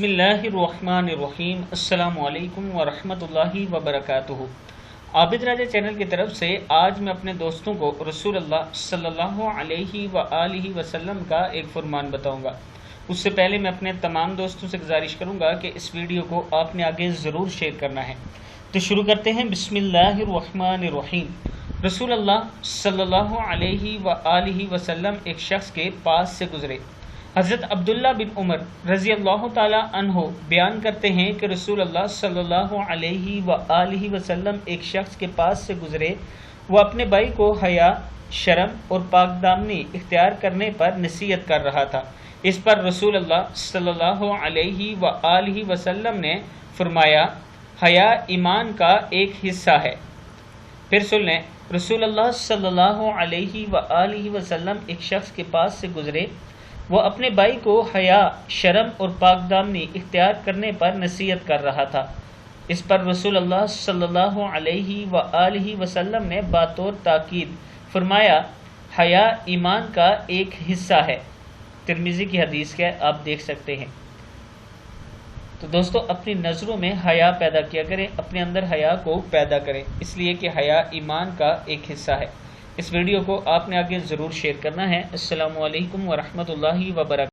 بسم اللہ الرحمن الرحیم۔ السلام علیکم ورحمۃ اللہ وبرکاتہ۔ عابد راجہ چینل کی طرف سے آج میں اپنے دوستوں کو رسول اللہ صلی اللہ علیہ وآلہ وسلم کا ایک فرمان بتاؤں گا۔ اس سے پہلے میں اپنے تمام دوستوں سے گزارش کروں گا کہ اس ویڈیو کو آپ نے آگے ضرور شیئر کرنا ہے۔ تو شروع کرتے ہیں۔ بسم اللہ الرحمن الرحیم۔ رسول اللہ صلی اللہ علیہ وآلہ وسلم ایک شخص کے پاس سے گزرے۔ حضرت عبداللہ بن عمر رضی اللہ تعالی عنہ بیان کرتے ہیں کہ رسول اللہ صلی اللہ علیہ وآلہ وسلم ایک شخص کے پاس سے گزرے، وہ اپنے بھائی کو حیا، شرم اور پاک دامنی اختیار کرنے پر نصیحت کر رہا تھا۔ اس پر رسول اللہ صلی اللہ علیہ وآلہ وسلم نے فرمایا، حیا ایمان کا ایک حصہ ہے۔ پھر سن لیں، رسول اللہ صلی اللہ علیہ وآلہ وسلم ایک شخص کے پاس سے گزرے، وہ اپنے بھائی کو حیا، شرم اور پاک دامنی اختیار کرنے پر نصیحت کر رہا تھا۔ اس پر رسول اللہ صلی اللہ علیہ وآلہ وسلم نے بطور تاکید فرمایا، حیا ایمان کا ایک حصہ ہے۔ ترمذی کی حدیث ہے، آپ دیکھ سکتے ہیں۔ تو دوستو، اپنی نظروں میں حیا پیدا کیا کریں، اپنے اندر حیا کو پیدا کریں، اس لیے کہ حیا ایمان کا ایک حصہ ہے۔ اس ویڈیو کو آپ نے آگے ضرور شیئر کرنا ہے۔ السلام علیکم ورحمۃ اللہ وبرکاتہ۔